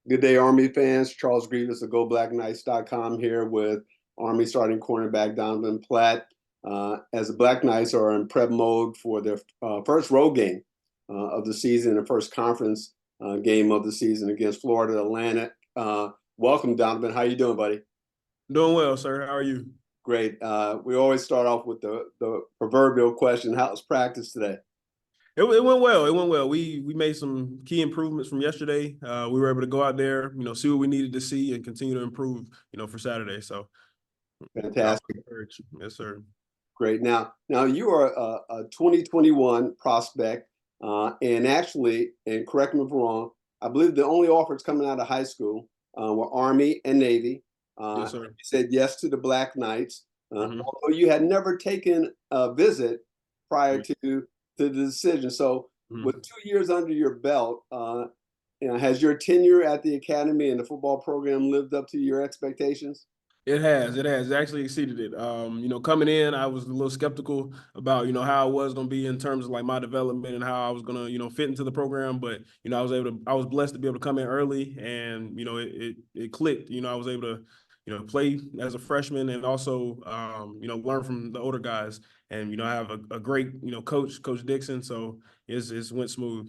Good day, Army fans. Charles Grievous of GoBlackKnights.com here with Army starting cornerback Donavon Platt. As the Black Knights are in prep mode for their first road game of the season, the first conference game of the season against Florida Atlantic. Welcome, Donavon. How you doing, buddy? Doing well, sir. How are you? Great. We always start off with the proverbial question: how's practice today? It went well. It went well. We made some key improvements from yesterday. We were able to go out there, see what we needed to see and continue to improve, for Saturday. So, Fantastic. Yes, sir. Great. Now you are a 2021 prospect, and actually, and correct me if I'm wrong, I believe the only offers coming out of high school were Army and Navy. Yes, sir. You said yes to the Black Knights, Mm-hmm. although you had never taken a visit prior Mm-hmm. to the decision. So, with 2 years under your belt, has your tenure at the academy and the football program lived up to your expectations? It has. It has. It actually exceeded it. Coming in, I was a little skeptical about, how I was going to be in terms of like my development and how I was going to, fit into the program. But, I was blessed to be able to come in early and, it clicked. I was able to, play as a freshman and also, learn from the older guys. And, I have a great, Coach Dixon. So it's went smooth.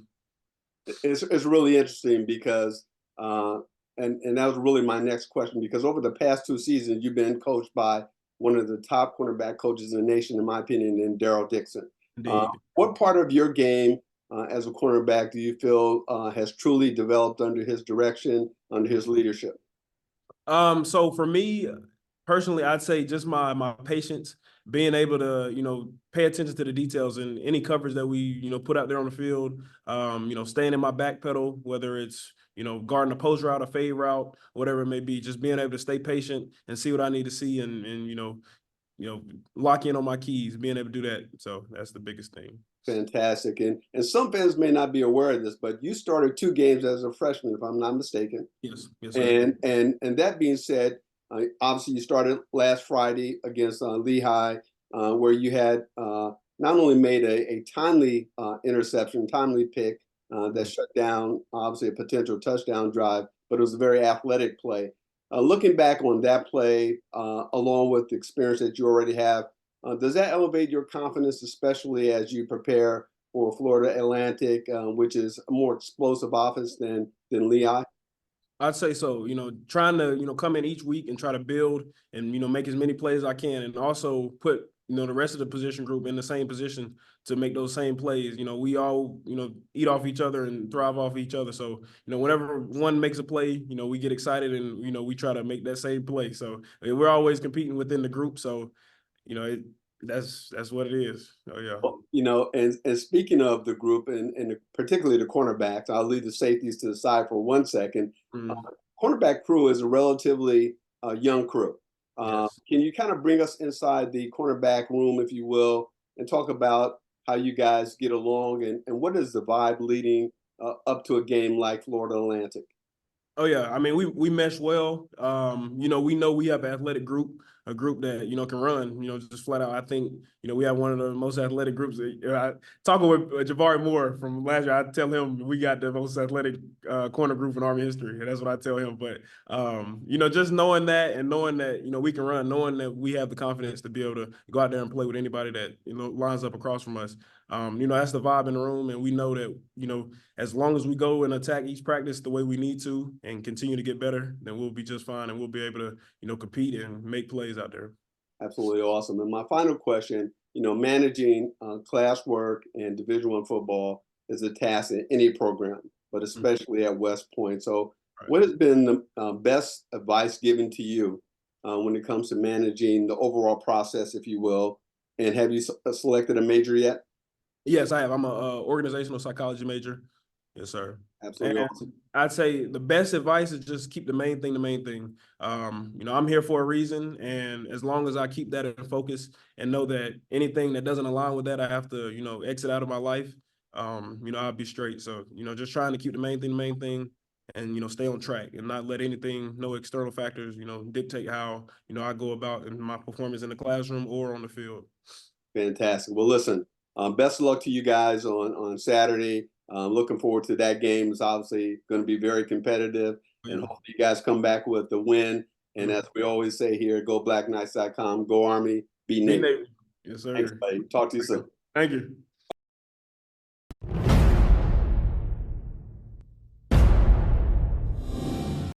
It's really interesting because and that was really my next question, because over the past 2 seasons you've been coached by one of the top cornerback coaches in the nation, in my opinion, in Daryl Dixon. Indeed. What part of your game as a cornerback do you feel has truly developed under his direction, under his leadership? So for me personally, I'd say just my patience, being able to, pay attention to the details and any coverage that we, put out there on the field, staying in my back pedal, whether it's, guarding a post route, a fade route, whatever it may be, just being able to stay patient and see what I need to see and lock in on my keys, being able to do that. So that's the biggest thing. Fantastic. And some fans may not be aware of this, but you started 2 games as a freshman, if I'm not mistaken. Yes, yes, sir. And that being said, obviously you started last Friday against Lehigh, where you had not only made a timely interception, timely pick that shut down obviously a potential touchdown drive, but it was a very athletic play. Looking back on that play, along with the experience that you already have, does that elevate your confidence, especially as you prepare for Florida Atlantic, which is a more explosive offense than Lehigh? I'd say so. Trying to, come in each week and try to build and, make as many plays as I can and also put, the rest of the position group in the same position to make those same plays. We all, eat off each other and thrive off each other. So, whenever one makes a play, we get excited and, we try to make that same play. So we're always competing within the group. So, that's what it is. Oh, yeah. Well, and speaking of the group and particularly the cornerbacks, I'll leave the safeties to the side for 1 second. Uh, Mm, Cornerback crew is a relatively young crew. yes. Can you kind of bring us inside the cornerback room, if you will, and talk about how you guys get along and what is the vibe leading up to a game like Florida Atlantic? Oh yeah, I mean we mesh well. We know we have an athletic group, a group that can run. Just flat out. I think we have one of the most athletic groups. I talking with Jabari Moore from last year. I tell him we got the most athletic corner group in Army history, and that's what I tell him. But just knowing that and knowing that we can run, knowing that we have the confidence to be able to go out there and play with anybody that lines up across from us. That's the vibe in the room, and we know that as long as we go and attack each practice the way we need to and continue to get better, then we'll be just fine and we'll be able to, compete and make plays out there. Absolutely awesome. And my final question, managing classwork and Division I football is a task in any program, but especially at West Point. So, Right. what has been the best advice given to you when it comes to managing the overall process, if you will? And have you selected a major yet? Yes, I have. I'm a organizational psychology major. Yes, sir. Absolutely And awesome. I'd say the best advice is just keep the main thing the main thing. I'm here for a reason, and as long as I keep that in focus and know that anything that doesn't align with that, I have to, exit out of my life. I'll be straight. So, just trying to keep the main thing, and stay on track and not let anything, no external factors, dictate how I go about in my performance in the classroom or on the field. Fantastic. Well, listen, best of luck to you guys on Saturday. Looking forward to that game. It's obviously going to be very competitive. and Yeah. hopefully you guys come back with the win. And Yeah. as we always say here, go BlackKnights.com, go Army, be Be Navy. Navy. Yes, Thanks, sir. buddy. Talk to you soon. Thank you.